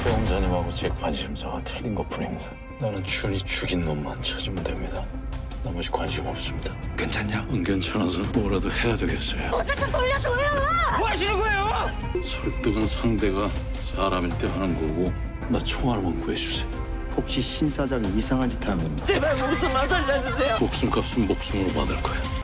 최 형사님하고 제 관심사가 틀린 것뿐입니다. 나는 준이 죽인 놈만 찾으면 됩니다. 나머지 관심 없습니다. 괜찮냐? 안 괜찮아서 뭐라도 해야 되겠어요. 어쨌든 돌려줘요! 뭐 하시는 거예요? 설득은 상대가 사람일 때 하는 거고 나 총알만 구해주세요. 혹시 신 사장이 이상한 짓 하면 제발 목숨만 살려주세요. 목숨값은 목숨으로 받을 거야.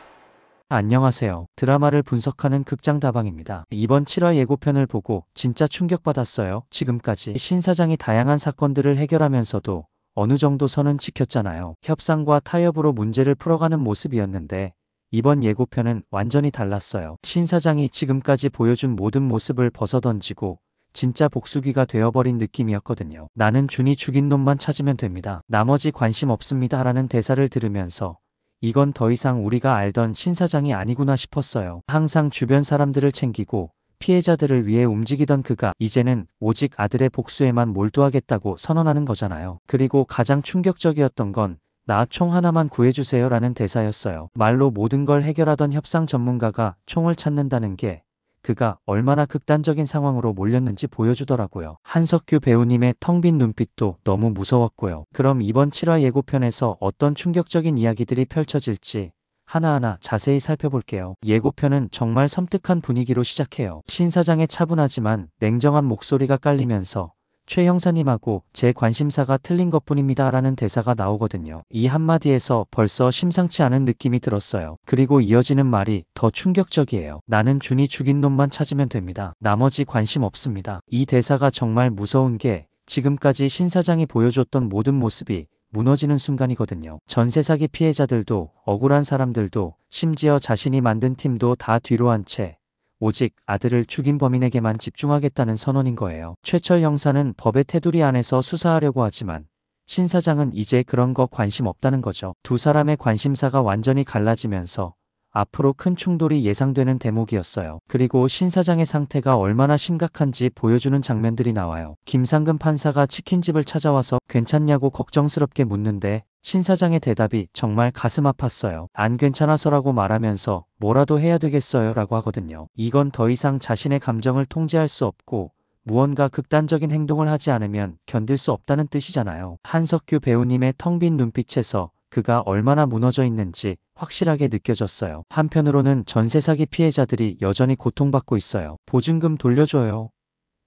안녕하세요. 드라마를 분석하는 극장다방입니다. 이번 7화 예고편을 보고 진짜 충격받았어요. 지금까지 신 사장이 다양한 사건들을 해결하면서도 어느 정도 선은 지켰잖아요. 협상과 타협으로 문제를 풀어가는 모습이었는데 이번 예고편은 완전히 달랐어요. 신 사장이 지금까지 보여준 모든 모습을 벗어던지고 진짜 복수기가 되어버린 느낌이었거든요. 나는 준이 죽인 놈만 찾으면 됩니다. 나머지 관심 없습니다. 라는 대사를 들으면서 이건 더 이상 우리가 알던 신 사장이 아니구나 싶었어요. 항상 주변 사람들을 챙기고 피해자들을 위해 움직이던 그가 이제는 오직 아들의 복수에만 몰두하겠다고 선언하는 거잖아요. 그리고 가장 충격적이었던 건 나 총 하나만 구해주세요 라는 대사였어요. 말로 모든 걸 해결하던 협상 전문가가 총을 찾는다는 게 그가 얼마나 극단적인 상황으로 몰렸는지 보여주더라고요. 한석규 배우님의 텅 빈 눈빛도 너무 무서웠고요. 그럼 이번 7화 예고편에서 어떤 충격적인 이야기들이 펼쳐질지 하나하나 자세히 살펴볼게요. 예고편은 정말 섬뜩한 분위기로 시작해요. 신 사장의 차분하지만 냉정한 목소리가 깔리면서 최 형사님하고 제 관심사가 틀린 것뿐입니다 라는 대사가 나오거든요. 이 한마디에서 벌써 심상치 않은 느낌이 들었어요. 그리고 이어지는 말이 더 충격적이에요. 나는 준이 죽인 놈만 찾으면 됩니다. 나머지 관심 없습니다. 이 대사가 정말 무서운 게 지금까지 신 사장이 보여줬던 모든 모습이 무너지는 순간이거든요. 전세 사기 피해자들도 억울한 사람들도 심지어 자신이 만든 팀도 다 뒤로 한 채 오직 아들을 죽인 범인에게만 집중하겠다는 선언인 거예요. 최철 형사는 법의 테두리 안에서 수사하려고 하지만 신 사장은 이제 그런 거 관심 없다는 거죠. 두 사람의 관심사가 완전히 갈라지면서 앞으로 큰 충돌이 예상되는 대목이었어요. 그리고 신 사장의 상태가 얼마나 심각한지 보여주는 장면들이 나와요. 김상근 판사가 치킨집을 찾아와서 괜찮냐고 걱정스럽게 묻는데 신 사장의 대답이 정말 가슴 아팠어요. 안 괜찮아서라고 말하면서 뭐라도 해야 되겠어요 라고 하거든요. 이건 더 이상 자신의 감정을 통제할 수 없고 무언가 극단적인 행동을 하지 않으면 견딜 수 없다는 뜻이잖아요. 한석규 배우님의 텅 빈 눈빛에서 그가 얼마나 무너져 있는지 확실하게 느껴졌어요. 한편으로는 전세 사기 피해자들이 여전히 고통받고 있어요. 보증금 돌려줘요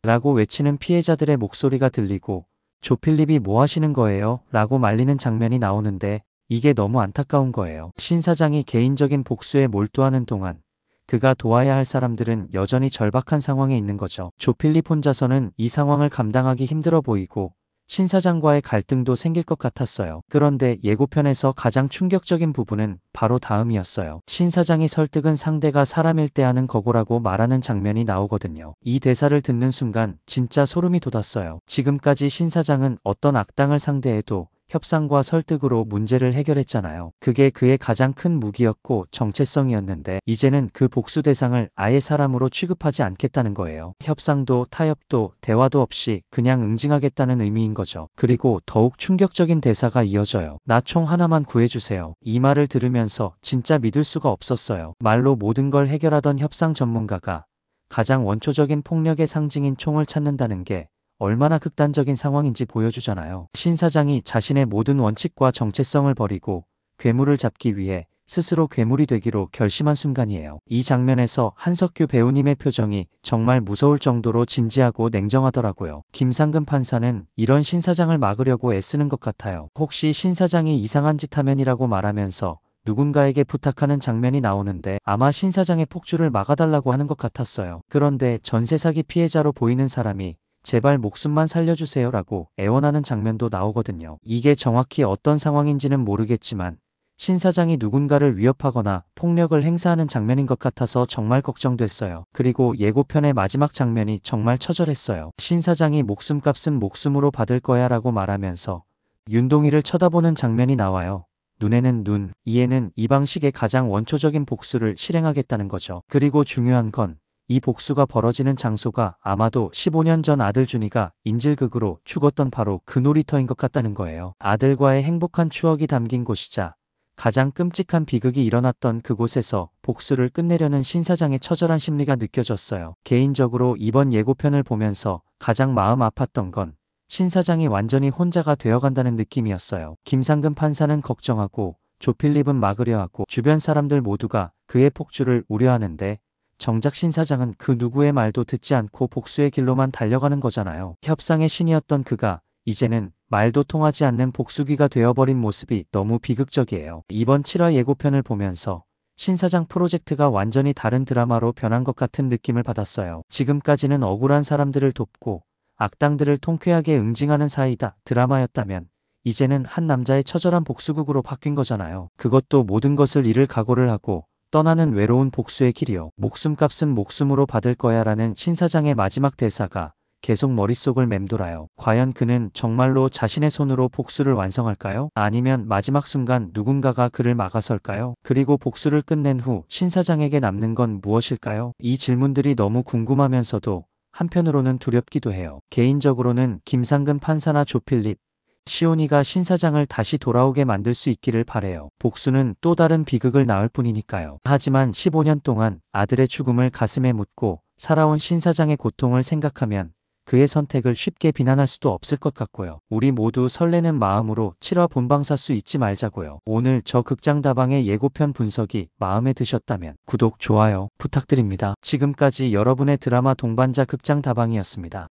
라고 외치는 피해자들의 목소리가 들리고 조필립이 뭐 하시는 거예요? 라고 말리는 장면이 나오는데 이게 너무 안타까운 거예요. 신 사장이 개인적인 복수에 몰두하는 동안 그가 도와야 할 사람들은 여전히 절박한 상황에 있는 거죠. 조필립 혼자서는 이 상황을 감당하기 힘들어 보이고 신 사장과의 갈등도 생길 것 같았어요. 그런데 예고편에서 가장 충격적인 부분은 바로 다음이었어요. 신 사장이 설득은 상대가 사람일 때 하는 거고라고 말하는 장면이 나오거든요. 이 대사를 듣는 순간 진짜 소름이 돋았어요. 지금까지 신 사장은 어떤 악당을 상대해도 협상과 설득으로 문제를 해결했잖아요. 그게 그의 가장 큰 무기였고 정체성이었는데 이제는 그 복수 대상을 아예 사람으로 취급하지 않겠다는 거예요. 협상도 타협도 대화도 없이 그냥 응징하겠다는 의미인 거죠. 그리고 더욱 충격적인 대사가 이어져요. 나 총 하나만 구해주세요. 이 말을 들으면서 진짜 믿을 수가 없었어요. 말로 모든 걸 해결하던 협상 전문가가 가장 원초적인 폭력의 상징인 총을 찾는다는 게 얼마나 극단적인 상황인지 보여주잖아요. 신 사장이 자신의 모든 원칙과 정체성을 버리고 괴물을 잡기 위해 스스로 괴물이 되기로 결심한 순간이에요. 이 장면에서 한석규 배우님의 표정이 정말 무서울 정도로 진지하고 냉정하더라고요. 김상근 판사는 이런 신 사장을 막으려고 애쓰는 것 같아요. 혹시 신 사장이 이상한 짓 하면이라고 말하면서 누군가에게 부탁하는 장면이 나오는데 아마 신 사장의 폭주를 막아달라고 하는 것 같았어요. 그런데 전세 사기 피해자로 보이는 사람이 제발 목숨만 살려주세요 라고 애원하는 장면도 나오거든요. 이게 정확히 어떤 상황인지는 모르겠지만 신 사장이 누군가를 위협하거나 폭력을 행사하는 장면인 것 같아서 정말 걱정됐어요. 그리고 예고편의 마지막 장면이 정말 처절했어요. 신 사장이 목숨값은 목숨으로 받을 거야 라고 말하면서 윤동이를 쳐다보는 장면이 나와요. 눈에는 눈, 이에는 이 방식의 가장 원초적인 복수를 실행하겠다는 거죠. 그리고 중요한 건 이 복수가 벌어지는 장소가 아마도 15년 전 아들 준이가 인질극으로 죽었던 바로 그 놀이터인 것 같다는 거예요. 아들과의 행복한 추억이 담긴 곳이자 가장 끔찍한 비극이 일어났던 그곳에서 복수를 끝내려는 신 사장의 처절한 심리가 느껴졌어요. 개인적으로 이번 예고편을 보면서 가장 마음 아팠던 건 신 사장이 완전히 혼자가 되어간다는 느낌이었어요. 김상근 판사는 걱정하고 조필립은 막으려 하고 주변 사람들 모두가 그의 폭주를 우려하는데 정작 신 사장은 그 누구의 말도 듣지 않고 복수의 길로만 달려가는 거잖아요. 협상의 신이었던 그가 이제는 말도 통하지 않는 복수기가 되어버린 모습이 너무 비극적이에요. 이번 7화 예고편을 보면서 신 사장 프로젝트가 완전히 다른 드라마로 변한 것 같은 느낌을 받았어요. 지금까지는 억울한 사람들을 돕고 악당들을 통쾌하게 응징하는 사이다 드라마였다면 이제는 한 남자의 처절한 복수극으로 바뀐 거잖아요. 그것도 모든 것을 잃을 각오를 하고 떠나는 외로운 복수의 길이요. 목숨값은 목숨으로 받을 거야 라는 신 사장의 마지막 대사가 계속 머릿속을 맴돌아요. 과연 그는 정말로 자신의 손으로 복수를 완성할까요? 아니면 마지막 순간 누군가가 그를 막아설까요? 그리고 복수를 끝낸 후 신 사장에게 남는 건 무엇일까요? 이 질문들이 너무 궁금하면서도 한편으로는 두렵기도 해요. 개인적으로는 김상근 판사나 조필립, 시온이가 신 사장을 다시 돌아오게 만들 수 있기를 바래요. 복수는 또 다른 비극을 낳을 뿐이니까요. 하지만 15년 동안 아들의 죽음을 가슴에 묻고 살아온 신 사장의 고통을 생각하면 그의 선택을 쉽게 비난할 수도 없을 것 같고요. 우리 모두 설레는 마음으로 7화 본방사수 잊지 말자고요. 오늘 저 극장다방의 예고편 분석이 마음에 드셨다면 구독, 좋아요 부탁드립니다. 지금까지 여러분의 드라마 동반자 극장다방이었습니다.